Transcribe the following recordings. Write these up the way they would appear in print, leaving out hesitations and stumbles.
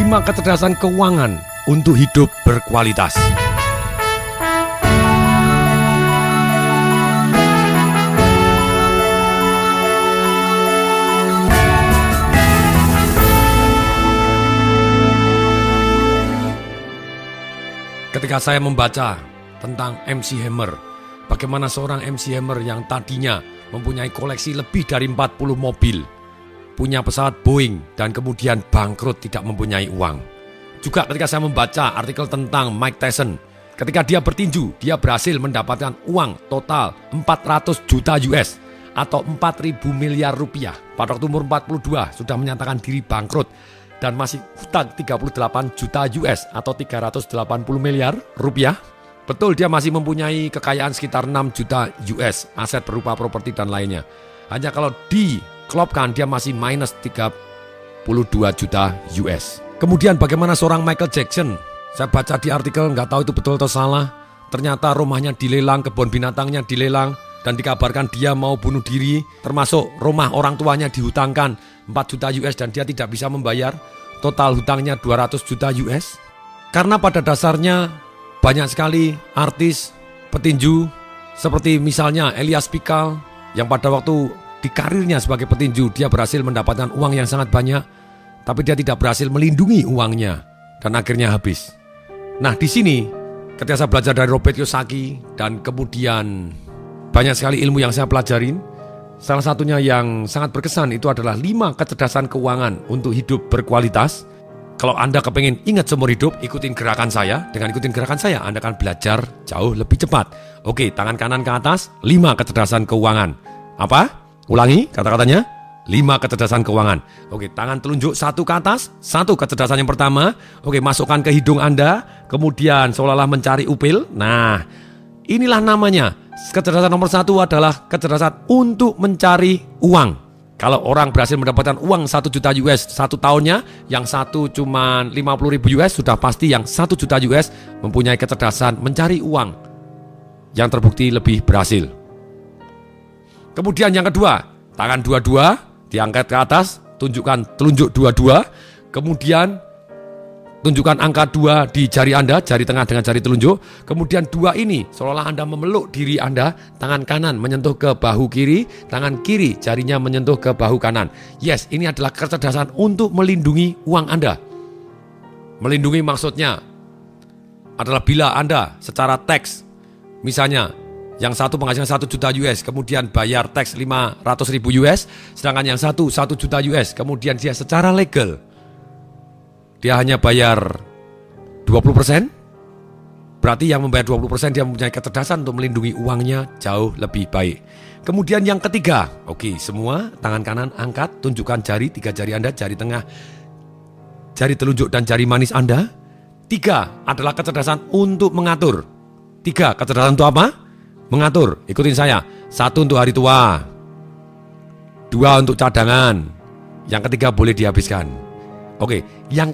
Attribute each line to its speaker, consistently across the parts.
Speaker 1: 5 kecerdasan keuangan untuk hidup berkualitas. Ketika saya membaca tentang MC Hammer, bagaimana seorang MC Hammer yang tadinya mempunyai koleksi lebih dari 40 mobil, punya pesawat Boeing, dan kemudian bangkrut tidak mempunyai uang. Juga ketika saya membaca artikel tentang Mike Tyson, ketika dia bertinju, dia berhasil mendapatkan uang total 400 juta US atau 4.000 miliar rupiah. Pada waktu umur 42 sudah menyatakan diri bangkrut dan masih hutang 38 juta US atau 380 miliar rupiah. Betul, dia masih mempunyai kekayaan sekitar 6 juta US, aset berupa properti dan lainnya. Hanya kalau dikelopkan dia masih minus 32 juta US. Kemudian bagaimana seorang Michael Jackson? Saya baca di artikel, nggak tahu itu betul atau salah. Ternyata rumahnya dilelang, kebun binatangnya dilelang, dan dikabarkan dia mau bunuh diri. Termasuk rumah orang tuanya dihutangkan 4 juta US dan dia tidak bisa membayar. Total hutangnya 200 juta US. Karena pada dasarnya banyak sekali artis, petinju, seperti misalnya Elias Pikal, yang pada waktu di karirnya sebagai petinju, dia berhasil mendapatkan uang yang sangat banyak, tapi dia tidak berhasil melindungi uangnya, dan akhirnya habis. Nah, di sini, ketika saya belajar dari Robert Kiyosaki, dan kemudian banyak sekali ilmu yang saya pelajarin, salah satunya yang sangat berkesan itu adalah 5 kecerdasan keuangan untuk hidup berkualitas. Kalau Anda kepengen ingat seumur hidup, ikutin gerakan saya. Dengan ikutin gerakan saya, Anda akan belajar jauh lebih cepat. Oke, tangan kanan ke atas, 5 kecerdasan keuangan. Apa? Ulangi kata-katanya. 5 kecerdasan keuangan. Oke, tangan telunjuk 1 ke atas. 1 kecerdasan yang pertama. Oke, masukkan ke hidung Anda. Kemudian seolah-olah mencari upil. Nah, inilah namanya. Kecerdasan nomor 1 adalah kecerdasan untuk mencari uang. Kalau orang berhasil mendapatkan uang 1 juta US 1 tahunnya, yang satu cuma 50.000 US, sudah pasti yang 1 juta US mempunyai kecerdasan mencari uang yang terbukti lebih berhasil. Kemudian yang kedua, tangan dua-dua diangkat ke atas, tunjukkan telunjuk dua-dua, kemudian tunjukkan angka 2 di jari Anda, jari tengah dengan jari telunjuk. Kemudian 2 ini seolah Anda memeluk diri Anda, tangan kanan menyentuh ke bahu kiri, tangan kiri jarinya menyentuh ke bahu kanan. Yes, ini adalah kecerdasan untuk melindungi uang Anda. Melindungi maksudnya adalah bila Anda secara teks, misalnya yang satu penghasilan 1 juta US, kemudian bayar teks 500.000 US, sedangkan yang satu 1 juta US, kemudian dia secara legal dia hanya bayar 20%, berarti yang membayar 20% dia mempunyai kecerdasan untuk melindungi uangnya jauh lebih baik. Kemudian yang ketiga, oke, semua tangan kanan angkat, tunjukkan jari, 3 jari Anda, jari tengah, jari telunjuk dan jari manis Anda. 3 adalah kecerdasan untuk mengatur. 3 kecerdasan untuk apa? Mengatur. Ikutin saya. 1 untuk hari tua, 2 untuk cadangan, yang ketiga boleh dihabiskan. Oke, yang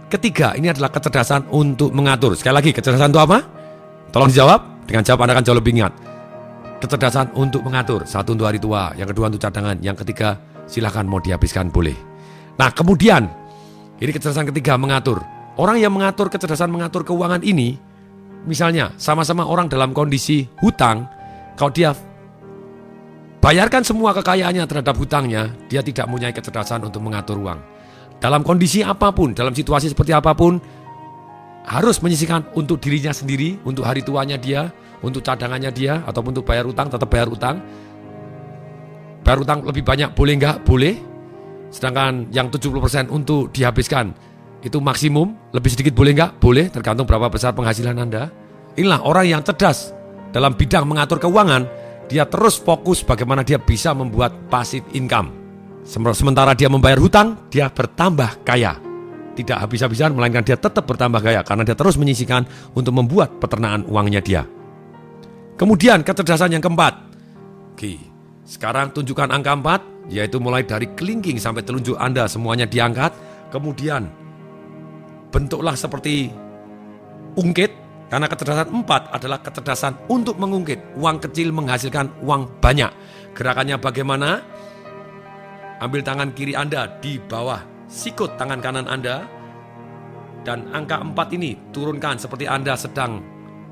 Speaker 1: ketiga ini adalah kecerdasan untuk mengatur. Sekali lagi, kecerdasan untuk apa? Tolong dijawab. Dengan jawab Anda akan jauh lebih ingat. Kecerdasan untuk mengatur. 1 untuk hari tua, yang kedua untuk cadangan, yang ketiga silahkan mau dihabiskan boleh. Nah, kemudian ini kecerdasan ketiga, mengatur. Orang yang mengatur kecerdasan mengatur keuangan ini, misalnya sama-sama orang dalam kondisi hutang, kalau dia bayarkan semua kekayaannya terhadap hutangnya, dia tidak mempunyai kecerdasan untuk mengatur uang. Dalam kondisi apapun, dalam situasi seperti apapun, harus menyisihkan untuk dirinya sendiri, untuk hari tuanya dia, untuk cadangannya dia, ataupun untuk bayar utang, tetap bayar utang. Bayar utang lebih banyak boleh enggak? Boleh. Sedangkan yang 70% untuk dihabiskan, itu maksimum. Lebih sedikit boleh enggak? Boleh, tergantung berapa besar penghasilan Anda. Inilah orang yang cerdas dalam bidang mengatur keuangan. Dia terus fokus bagaimana dia bisa membuat passive income. Sementara dia membayar hutang, dia bertambah kaya. Tidak habis-habisan, melainkan dia tetap bertambah kaya karena dia terus menyisihkan untuk membuat peternakan uangnya dia. Kemudian kecerdasan yang keempat. Oke, sekarang tunjukkan angka 4, yaitu mulai dari kelingking sampai telunjuk Anda semuanya diangkat. Kemudian bentuklah seperti ungkit, karena kecerdasan 4 adalah kecerdasan untuk mengungkit. Uang kecil menghasilkan uang banyak. Gerakannya bagaimana? Ambil tangan kiri Anda di bawah sikut tangan kanan Anda. dan angka 4 ini turunkan seperti Anda sedang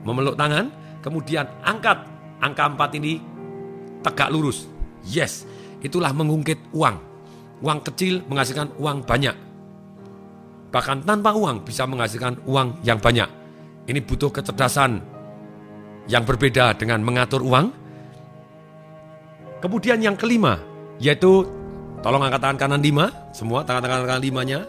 Speaker 1: memeluk tangan. Kemudian angkat angka 4 ini tegak lurus. Yes, itulah mengungkit uang. Uang kecil menghasilkan uang banyak. Bahkan tanpa uang bisa menghasilkan uang yang banyak. Ini butuh kecerdasan yang berbeda dengan mengatur uang. Kemudian yang kelima, yaitu tolong angkat tangan kanan 5, semua tangan-tangan kanan 5-nya,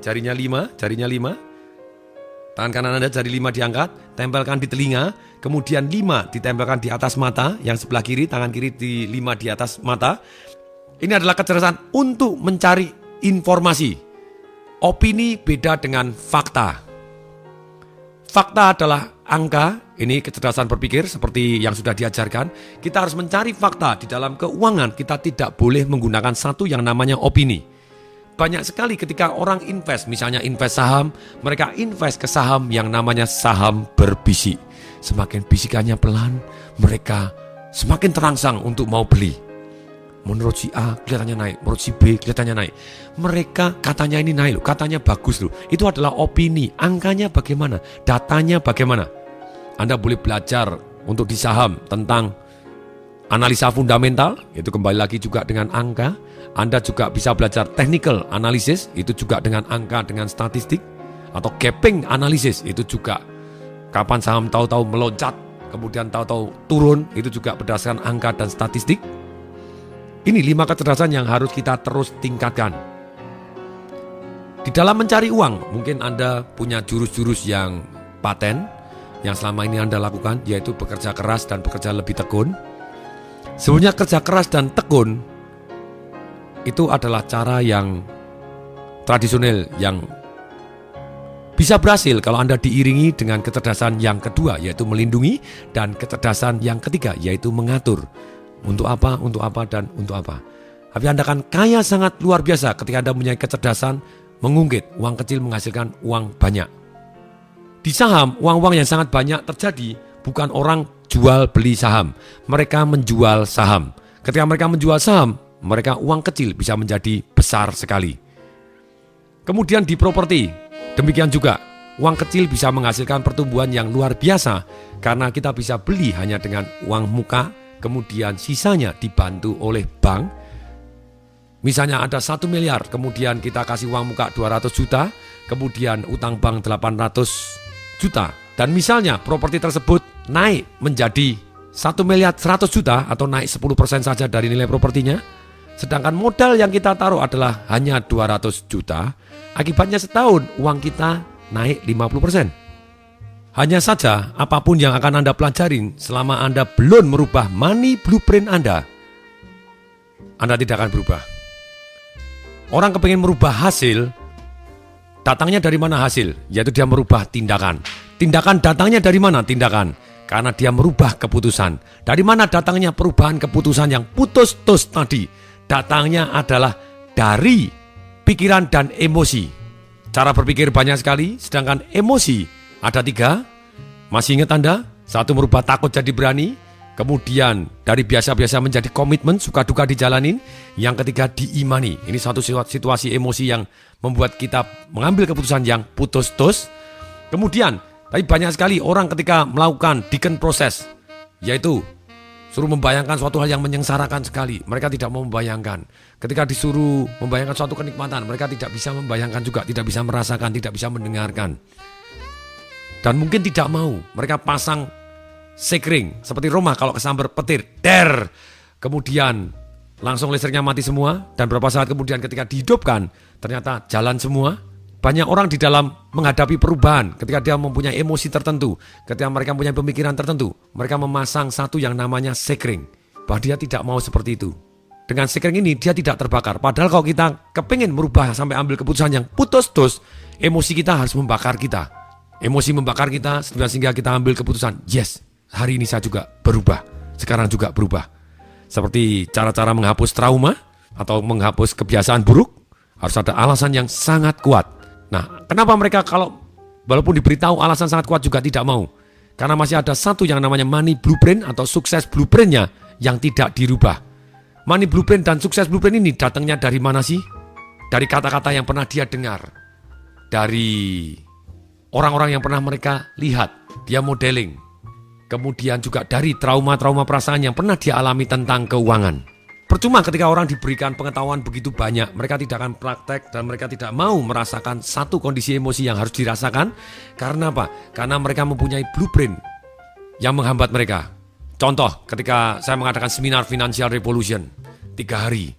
Speaker 1: jarinya 5, jarinya 5. Tangan kanan Anda jari 5 diangkat, tempelkan di telinga, kemudian 5 ditempelkan di atas mata, yang sebelah kiri, tangan kiri di 5 di atas mata. Ini adalah kecerdasan untuk mencari informasi. Opini beda dengan fakta. Fakta adalah angka, ini kecerdasan berpikir seperti yang sudah diajarkan. Kita harus mencari fakta di dalam keuangan. Kita tidak boleh menggunakan satu yang namanya opini. Banyak sekali ketika orang invest, misalnya invest saham, mereka invest ke saham yang namanya saham berbisik. Semakin bisikannya pelan, mereka semakin terangsang untuk mau beli. Menurut si A kelihatannya naik, menurut si B kelihatannya naik. Mereka katanya ini naik loh, katanya bagus loh. Itu adalah opini, angkanya bagaimana, datanya bagaimana. Anda boleh belajar untuk di saham tentang analisa fundamental, itu kembali lagi juga dengan angka. Anda juga bisa belajar technical analysis, itu juga dengan angka, dengan statistik. Atau gapping analysis, itu juga kapan saham tahu-tahu meloncat, kemudian tahu-tahu turun, itu juga berdasarkan angka dan statistik. Ini 5 kecerdasan yang harus kita terus tingkatkan. Di dalam mencari uang, mungkin Anda punya jurus-jurus yang paten, yang selama ini Anda lakukan, yaitu bekerja keras dan bekerja lebih tekun. Sebenarnya kerja keras dan tekun, itu adalah cara yang tradisional, yang bisa berhasil kalau Anda diiringi dengan kecerdasan yang kedua, yaitu melindungi, dan kecerdasan yang ketiga, yaitu mengatur. Untuk apa, dan untuk apa. Tapi Anda akan kaya sangat luar biasa ketika Anda mempunyai kecerdasan mengungkit uang kecil menghasilkan uang banyak. Di saham, uang-uang yang sangat banyak terjadi bukan orang jual beli saham. Mereka menjual saham. Ketika mereka menjual saham, mereka uang kecil bisa menjadi besar sekali. Kemudian di properti, demikian juga. Uang kecil bisa menghasilkan pertumbuhan yang luar biasa karena kita bisa beli hanya dengan uang muka. Kemudian sisanya dibantu oleh bank. Misalnya ada 1 miliar, kemudian kita kasih uang muka 200 juta, kemudian utang bank 800 juta. Dan misalnya properti tersebut naik menjadi 1 miliar 100 juta atau naik 10% saja dari nilai propertinya. Sedangkan modal yang kita taruh adalah hanya 200 juta. Akibatnya setahun uang kita naik 50%. Hanya saja, apapun yang akan Anda pelajarin selama Anda belum merubah money blueprint Anda tidak akan berubah. Orang kepingin merubah hasil, datangnya dari mana hasil? Yaitu dia merubah tindakan. Tindakan datangnya dari mana tindakan? Karena dia merubah keputusan. Dari mana datangnya perubahan keputusan yang putus-tus tadi? Datangnya adalah dari pikiran dan emosi. Cara berpikir banyak sekali, sedangkan emosi ada 3, masih ingat Anda? 1 merubah takut jadi berani. Kemudian dari biasa-biasa menjadi komitmen, suka duka dijalanin. Yang ketiga diimani. Ini satu situasi emosi yang membuat kita mengambil keputusan yang putus-tus. Kemudian, tapi banyak sekali orang ketika melakukan deacon proses, yaitu suruh membayangkan suatu hal yang menyengsarakan sekali. Mereka tidak mau membayangkan. Ketika disuruh membayangkan suatu kenikmatan, mereka tidak bisa membayangkan juga, tidak bisa merasakan, tidak bisa mendengarkan. Dan mungkin tidak mau, mereka pasang sekring seperti rumah kalau kesambar petir, der. Kemudian langsung listriknya mati semua. Dan beberapa saat kemudian ketika dihidupkan, ternyata jalan semua. Banyak orang di dalam menghadapi perubahan ketika dia mempunyai emosi tertentu, ketika mereka mempunyai pemikiran tertentu, mereka memasang satu yang namanya sekring, bahwa dia tidak mau seperti itu. Dengan sekring ini dia tidak terbakar. Padahal kalau kita kepingin merubah sampai ambil keputusan yang putus-tus, emosi kita harus membakar kita. Emosi membakar kita sehingga kita ambil keputusan, yes, hari ini saya juga berubah, sekarang juga berubah. Seperti cara-cara menghapus trauma atau menghapus kebiasaan buruk, harus ada alasan yang sangat kuat. Nah, kenapa mereka kalau walaupun diberitahu alasan sangat kuat juga tidak mau? Karena masih ada satu yang namanya money blueprint atau sukses blueprintnya yang tidak dirubah. Money blueprint dan sukses blueprint ini datangnya dari mana sih? Dari kata-kata yang pernah dia dengar. dari orang-orang yang pernah mereka lihat, dia modeling. Kemudian juga dari trauma-trauma perasaan yang pernah dia alami tentang keuangan. Percuma ketika orang diberikan pengetahuan begitu banyak, mereka tidak akan praktek dan mereka tidak mau merasakan satu kondisi emosi yang harus dirasakan. Karena apa? Karena mereka mempunyai blueprint yang menghambat mereka. Contoh, ketika saya mengadakan seminar Financial Revolution 3 hari,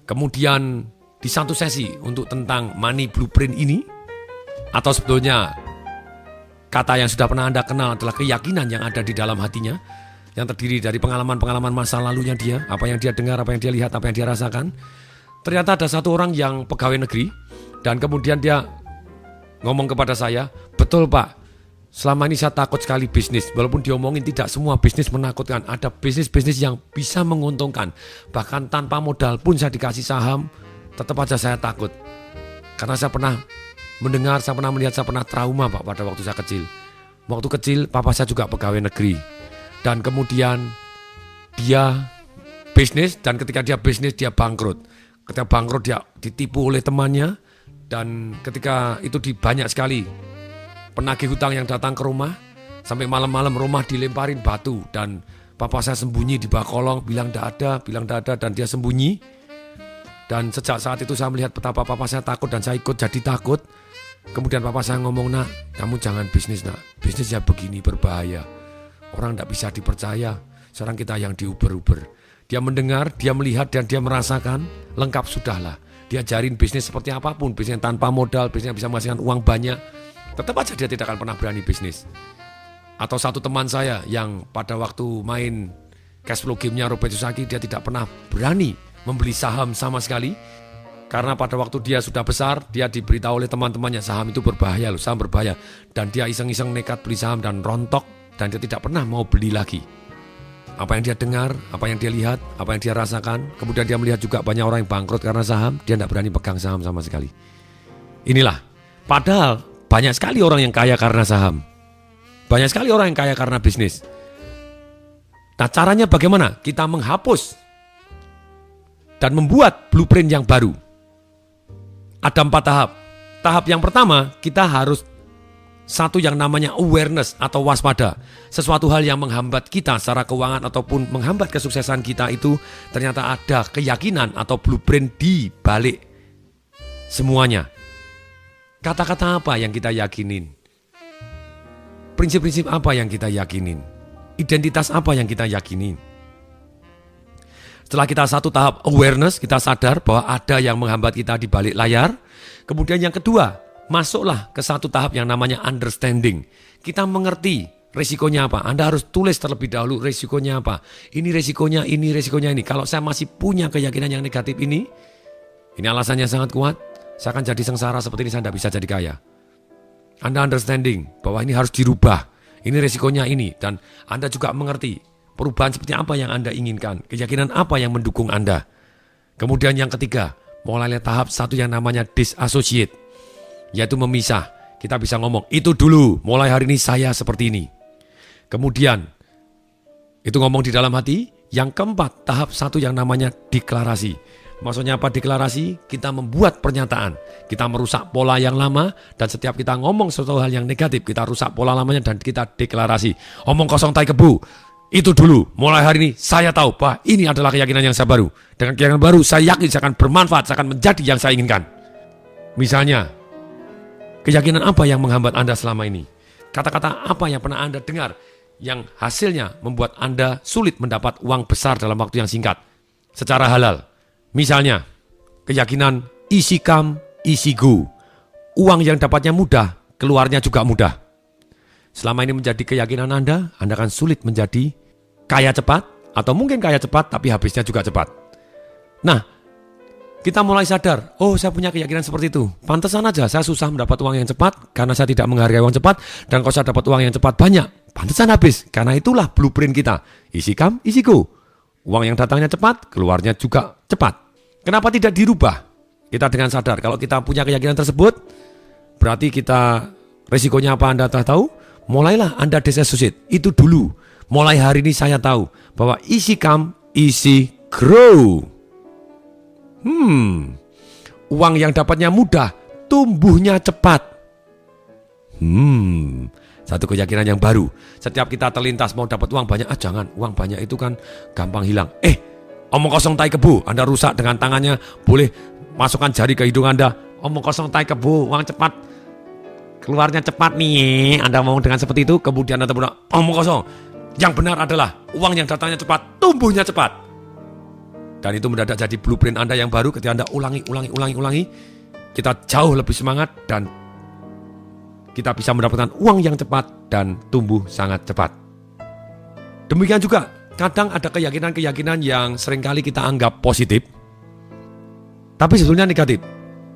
Speaker 1: kemudian di satu sesi untuk tentang money blueprint ini, atau sebetulnya kata yang sudah pernah Anda kenal adalah keyakinan yang ada di dalam hatinya, yang terdiri dari pengalaman-pengalaman masa lalunya dia, apa yang dia dengar, apa yang dia lihat, apa yang dia rasakan. Ternyata ada satu orang yang pegawai negeri, dan kemudian dia ngomong kepada saya, betul Pak, selama ini saya takut sekali bisnis. Walaupun diomongin tidak semua bisnis menakutkan, ada bisnis-bisnis yang bisa menguntungkan. Bahkan tanpa modal pun saya dikasih saham, tetap aja saya takut. Karena saya pernah mendengar, saya pernah melihat, saya pernah trauma Pak pada waktu saya kecil. Waktu kecil papa saya juga pegawai negeri. Dan kemudian dia bisnis, dan ketika dia bisnis dia bangkrut. Ketika bangkrut dia ditipu oleh temannya, dan ketika itu banyak sekali penagih hutang yang datang ke rumah, sampai malam-malam rumah dilemparin batu, dan papa saya sembunyi di bawah kolong, bilang tidak ada, dan dia sembunyi. Dan sejak saat itu saya melihat betapa papa saya takut, dan saya ikut jadi takut. Kemudian papa saya ngomong, nak, kamu jangan bisnis nak, bisnis ya begini berbahaya. Orang tidak bisa dipercaya. Sekarang kita yang diuber-uber. Dia mendengar, dia melihat, dan dia merasakan. Lengkap sudahlah. Dia ajarin bisnis seperti apapun. Bisnis tanpa modal, bisnis yang bisa menghasilkan uang banyak. Tetap aja dia tidak akan pernah berani bisnis. Atau satu teman saya yang pada waktu main cash flow game-nya Robert Kiyosaki, dia tidak pernah berani membeli saham sama sekali. Karena pada waktu dia sudah besar, dia diberitahu oleh teman-temannya, saham itu berbahaya loh, saham berbahaya. Dan dia iseng-iseng nekat beli saham dan rontok. Dan dia tidak pernah mau beli lagi. Apa yang dia dengar, apa yang dia lihat, apa yang dia rasakan. Kemudian dia melihat juga banyak orang yang bangkrut karena saham. Dia tidak berani pegang saham sama sekali. Inilah. Padahal banyak sekali orang yang kaya karena saham. Banyak sekali orang yang kaya karena bisnis. Nah, caranya bagaimana? Kita menghapus dan membuat blueprint yang baru. Ada 4 tahap. Tahap yang pertama, kita harus satu yang namanya awareness atau waspada. Sesuatu hal yang menghambat kita secara keuangan ataupun menghambat kesuksesan kita itu ternyata ada keyakinan atau blueprint di balik semuanya. Kata-kata apa yang kita yakinin? Prinsip-prinsip apa yang kita yakinin? Identitas apa yang kita yakinin? Setelah kita satu tahap awareness, kita sadar bahwa ada yang menghambat kita di balik layar. Kemudian yang kedua, masuklah ke satu tahap yang namanya understanding. Kita mengerti resikonya apa. Anda harus tulis terlebih dahulu resikonya apa. Ini resikonya, ini resikonya ini. Kalau saya masih punya keyakinan yang negatif ini alasannya sangat kuat. Saya akan jadi sengsara seperti ini, saya tidak bisa jadi kaya. Anda understanding bahwa ini harus dirubah. Ini resikonya ini. Dan Anda juga mengerti perubahan seperti apa yang Anda inginkan. Keyakinan apa yang mendukung Anda. Kemudian yang ketiga, mulai tahap satu yang namanya disassociate. Yaitu memisah. Kita bisa ngomong, itu dulu, mulai hari ini saya seperti ini. Kemudian, itu ngomong di dalam hati. Yang keempat, tahap satu yang namanya deklarasi. Maksudnya apa deklarasi? Kita membuat pernyataan. Kita merusak pola yang lama, dan setiap kita ngomong sesuatu hal yang negatif, kita rusak pola lamanya dan kita deklarasi. Omong kosong tai kebu. Itu dulu, mulai hari ini saya tahu bahwa ini adalah keyakinan yang saya baru. Dengan keyakinan baru, saya yakin saya akan bermanfaat, saya akan menjadi yang saya inginkan. Misalnya, keyakinan apa yang menghambat Anda selama ini? Kata-kata apa yang pernah Anda dengar yang hasilnya membuat Anda sulit mendapat uang besar dalam waktu yang singkat secara halal? Misalnya, keyakinan easy come, easy go. Uang yang dapatnya mudah, keluarnya juga mudah. Selama ini menjadi keyakinan Anda akan sulit menjadi kaya cepat, atau mungkin kaya cepat tapi habisnya juga cepat. Nah, kita mulai sadar, oh saya punya keyakinan seperti itu. Pantesan aja saya susah mendapat uang yang cepat karena saya tidak menghargai uang cepat. Dan kalau saya dapat uang yang cepat banyak, pantesan habis. Karena itulah blueprint kita. Easy come, easy go. Uang yang datangnya cepat, keluarnya juga cepat. Kenapa tidak dirubah? Kita dengan sadar, kalau kita punya keyakinan tersebut, berarti kita resikonya apa Anda tahu? Mulailah Anda disassociate. Itu dulu. Mulai hari ini saya tahu bahwa easy come, easy grow. Uang yang dapatnya mudah, tumbuhnya cepat. Satu keyakinan yang baru. Setiap kita terlintas mau dapat uang banyak, jangan, uang banyak itu kan gampang hilang. Omong kosong tai kebo, Anda rusak dengan tangannya, boleh masukkan jari ke hidung Anda. Omong kosong tai kebo, uang cepat, keluarnya cepat nih. Anda ngomong dengan seperti itu, kemudian Anda bilang, omong kosong. Yang benar adalah uang yang datangnya cepat, tumbuhnya cepat. Dan itu mendadak jadi blueprint Anda yang baru. Ketika Anda ulangi, kita jauh lebih semangat dan kita bisa mendapatkan uang yang cepat dan tumbuh sangat cepat. Demikian juga, kadang ada keyakinan-keyakinan yang seringkali kita anggap positif, tapi sebetulnya negatif.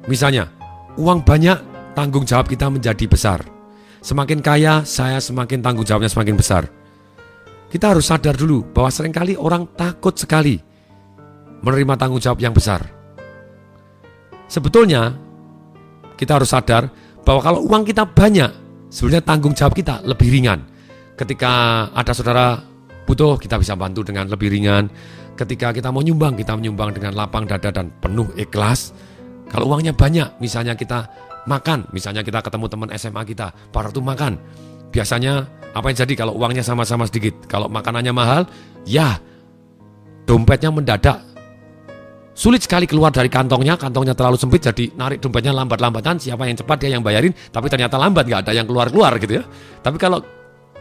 Speaker 1: Misalnya, uang banyak, tanggung jawab kita menjadi besar. Semakin kaya, saya semakin tanggung jawabnya semakin besar. Kita harus sadar dulu bahwa seringkali orang takut sekali menerima tanggung jawab yang besar. Sebetulnya, kita harus sadar bahwa kalau uang kita banyak, sebenarnya tanggung jawab kita lebih ringan. Ketika ada saudara butuh, kita bisa bantu dengan lebih ringan. Ketika kita mau nyumbang, kita menyumbang dengan lapang dada dan penuh ikhlas. Kalau uangnya banyak, misalnya kita makan, misalnya kita ketemu teman SMA kita, pada waktu makan, biasanya apa yang jadi kalau uangnya sama-sama sedikit? Kalau makanannya mahal, ya dompetnya mendadak sulit sekali keluar dari kantongnya terlalu sempit, jadi narik dompetnya lambat-lambatan, siapa yang cepat dia yang bayarin, tapi ternyata lambat, gak ada yang keluar-keluar gitu ya. Tapi kalau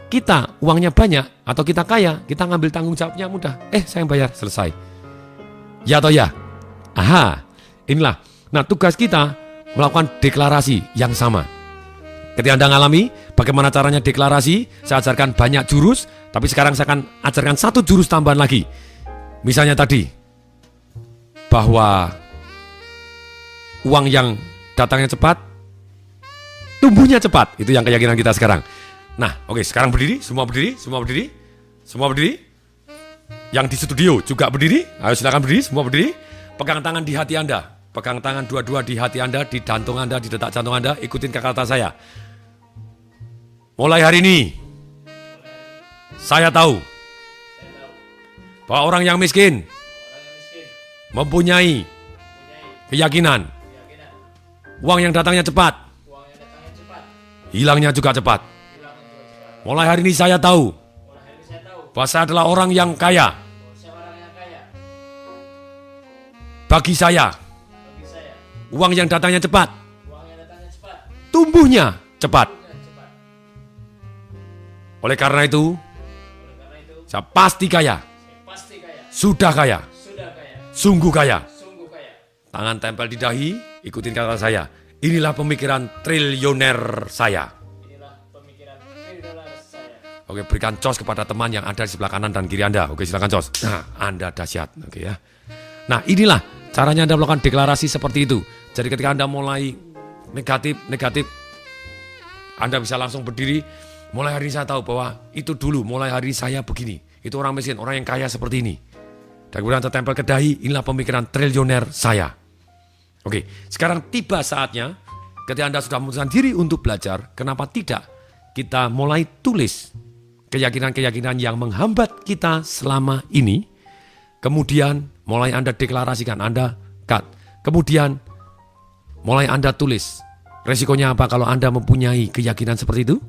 Speaker 1: kita uangnya banyak atau kita kaya, kita ngambil tanggung jawabnya mudah. Saya yang bayar, selesai. Ya atau ya? Inilah. Nah, tugas kita melakukan deklarasi yang sama. Ketika Anda ngalami bagaimana caranya deklarasi, saya ajarkan banyak jurus, tapi sekarang saya akan ajarkan satu jurus tambahan lagi. Misalnya tadi, bahwa uang yang datangnya cepat, tumbuhnya cepat. Itu yang keyakinan kita sekarang. Nah, oke, sekarang berdiri, semua berdiri. Yang di studio juga berdiri. Ayo silakan berdiri, semua berdiri. Pegang tangan di hati Anda. Pegang tangan dua-dua di hati Anda, di jantung Anda, di detak jantung Anda. Ikutin kata saya. Mulai hari ini, saya tahu bahwa orang yang miskin mempunyai keyakinan uang yang datangnya cepat, hilangnya juga cepat. Mulai hari ini saya tahu bahwa saya adalah orang yang kaya. Bagi saya, uang yang datangnya cepat, tumbuhnya cepat. Oleh karena itu, saya pasti kaya, sudah kaya, sungguh kaya. Tangan tempel di dahi, ikutin kata saya. Inilah pemikiran triliuner saya. Oke, berikan cos kepada teman yang ada di sebelah kanan dan kiri Anda. Oke, silakan cos. Nah, Anda dahsyat. Oke ya. Nah, inilah caranya Anda melakukan deklarasi seperti itu. Jadi ketika Anda mulai negatif, Anda bisa langsung berdiri. Mulai hari ini saya tahu bahwa itu dulu, mulai hari ini saya begini. Itu orang miskin, orang yang kaya seperti ini. Dan kemudian tertempel ke dahi, inilah pemikiran triliuner saya. Oke, sekarang tiba saatnya ketika Anda sudah memutuskan diri untuk belajar, kenapa tidak kita mulai tulis keyakinan-keyakinan yang menghambat kita selama ini, kemudian mulai Anda deklarasikan, Anda cut. Kemudian mulai Anda tulis, resikonya apa kalau Anda mempunyai keyakinan seperti itu,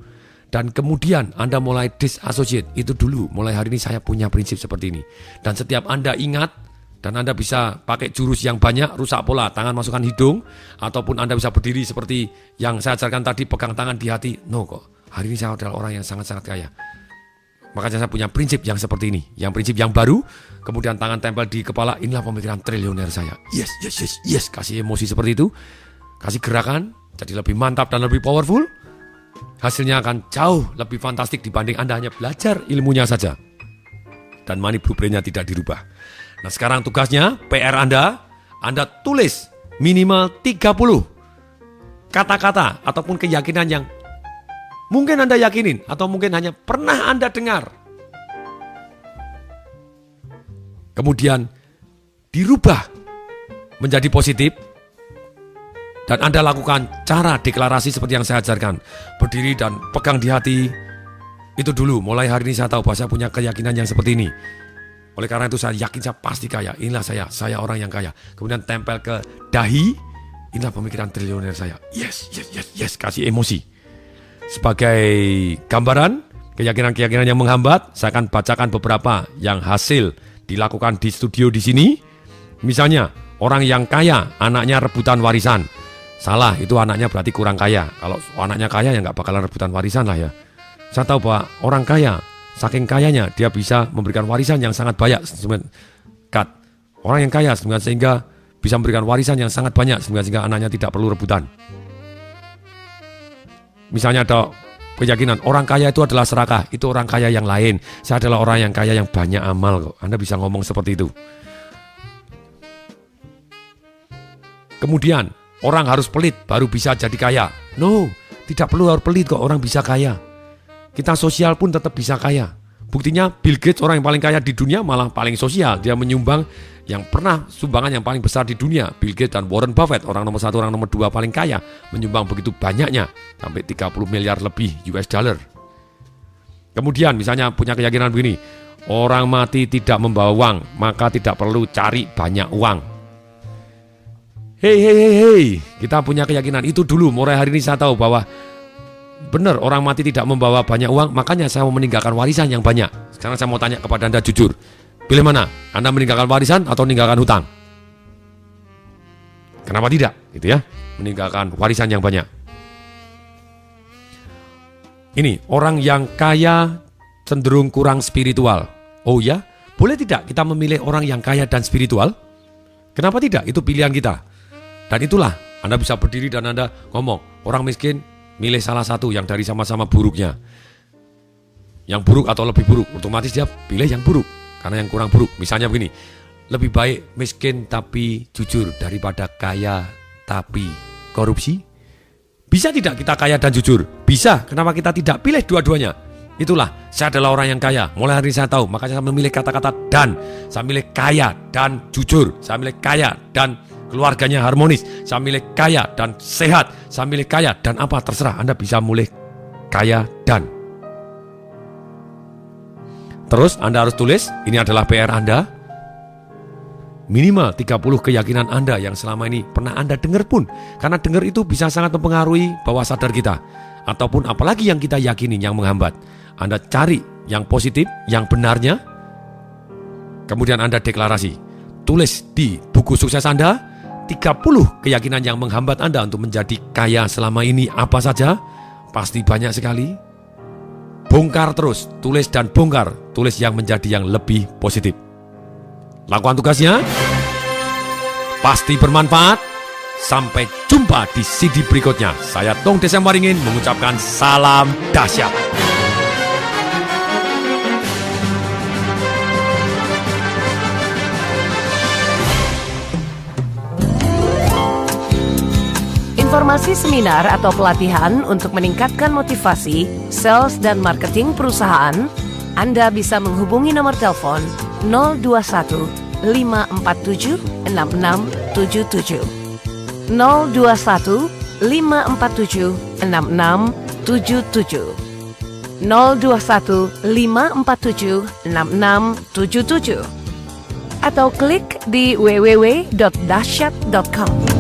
Speaker 1: dan kemudian Anda mulai disassociate. Itu dulu, mulai hari ini saya punya prinsip seperti ini. Dan setiap Anda ingat, dan Anda bisa pakai jurus yang banyak, rusak pola, tangan masukkan hidung, ataupun Anda bisa berdiri seperti yang saya ajarkan tadi, pegang tangan di hati. No kok, hari ini saya adalah orang yang sangat-sangat kaya. Makanya saya punya prinsip yang seperti ini, yang prinsip yang baru, kemudian tangan tempel di kepala, inilah pemikiran triliuner saya. Yes, kasih emosi seperti itu, kasih gerakan, jadi lebih mantap dan lebih powerful. Hasilnya akan jauh lebih fantastik dibanding Anda hanya belajar ilmunya saja. Dan money blueprint-nya tidak dirubah. Nah, sekarang tugasnya, PR Anda tulis minimal 30 kata-kata ataupun keyakinan yang mungkin Anda yakinin atau mungkin hanya pernah Anda dengar. Kemudian dirubah menjadi positif. Dan Anda lakukan cara deklarasi seperti yang saya ajarkan. Berdiri dan pegang di hati. Itu dulu, mulai hari ini saya tahu bahwa saya punya keyakinan yang seperti ini. Oleh karena itu saya yakin saya pasti kaya. Inilah saya orang yang kaya. Kemudian tempel ke dahi. Inilah pemikiran triliuner saya. Yes, kasih emosi. sebagai gambaran keyakinan-keyakinan yang menghambat, saya akan bacakan beberapa yang hasil dilakukan di studio di sini. Misalnya, orang yang kaya, anaknya rebutan warisan. Salah, itu anaknya berarti kurang kaya. Kalau anaknya kaya ya nggak bakalan rebutan warisan lah ya. Saya tahu bahwa orang kaya, saking kayanya dia bisa memberikan warisan yang sangat banyak. Orang yang kaya sehingga bisa memberikan warisan yang sangat banyak sehingga anaknya tidak perlu rebutan. Misalnya ada keyakinan orang kaya itu adalah serakah, itu orang kaya yang lain. Saya adalah orang yang kaya yang banyak amal kok. Anda bisa ngomong seperti itu. Kemudian, orang harus pelit baru bisa jadi kaya. No, tidak perlu harus pelit kok orang bisa kaya. Kita sosial pun tetap bisa kaya. Buktinya Bill Gates, orang yang paling kaya di dunia, malah paling sosial. Dia menyumbang yang pernah sumbangan yang paling besar di dunia. Bill Gates dan Warren Buffett, orang nomor 1, orang nomor 2 paling kaya, menyumbang begitu banyaknya, sampai 30 miliar lebih US dollar. Kemudian misalnya punya keyakinan begini, orang mati tidak membawa uang, maka tidak perlu cari banyak uang. Hei, kita punya keyakinan itu dulu. Mulai hari ini saya tahu bahwa benar orang mati tidak membawa banyak uang, makanya saya mau meninggalkan warisan yang banyak. Sekarang saya mau tanya kepada Anda jujur, pilih mana? Anda meninggalkan warisan atau meninggalkan hutang? Kenapa tidak? Gitu ya, meninggalkan warisan yang banyak. Ini orang yang kaya cenderung kurang spiritual. Oh ya, boleh tidak kita memilih orang yang kaya dan spiritual? Kenapa tidak? Itu pilihan kita. Dan itulah Anda bisa berdiri dan Anda ngomong, orang miskin milih salah satu yang dari sama-sama buruknya. Yang buruk atau lebih buruk, otomatis dia pilih yang buruk. Karena yang kurang buruk, misalnya begini, lebih baik miskin tapi jujur daripada kaya tapi korupsi. Bisa tidak kita kaya dan jujur? Bisa, kenapa kita tidak pilih dua-duanya? Itulah, saya adalah orang yang kaya. Mulai hari ini saya tahu, makanya saya memilih kata-kata dan. Saya milih kaya dan jujur. Saya milih kaya dan keluarganya harmonis. Saya milih kaya dan sehat. Saya milih kaya dan apa, terserah. Anda bisa milih kaya dan. Terus Anda harus tulis, ini adalah PR Anda. Minimal 30 keyakinan Anda yang selama ini pernah Anda dengar pun. Karena dengar itu bisa sangat mempengaruhi bawah sadar kita. Ataupun apalagi yang kita yakini yang menghambat. Anda cari yang positif, yang benarnya. Kemudian Anda deklarasi. Tulis di buku sukses Anda 30 keyakinan yang menghambat Anda untuk menjadi kaya selama ini apa saja. Pasti banyak sekali. Bongkar terus, tulis dan bongkar. Tulis yang menjadi yang lebih positif. Lakukan tugasnya. Pasti bermanfaat. Sampai jumpa di CD berikutnya. Saya Tong Desem Waringin mengucapkan salam dahsyat.
Speaker 2: Informasi seminar atau pelatihan untuk meningkatkan motivasi, sales dan marketing perusahaan, Anda bisa menghubungi nomor telepon 021 547 6677. 021 547 6677. 021 547 6677. Atau klik di www.dahsyat.com.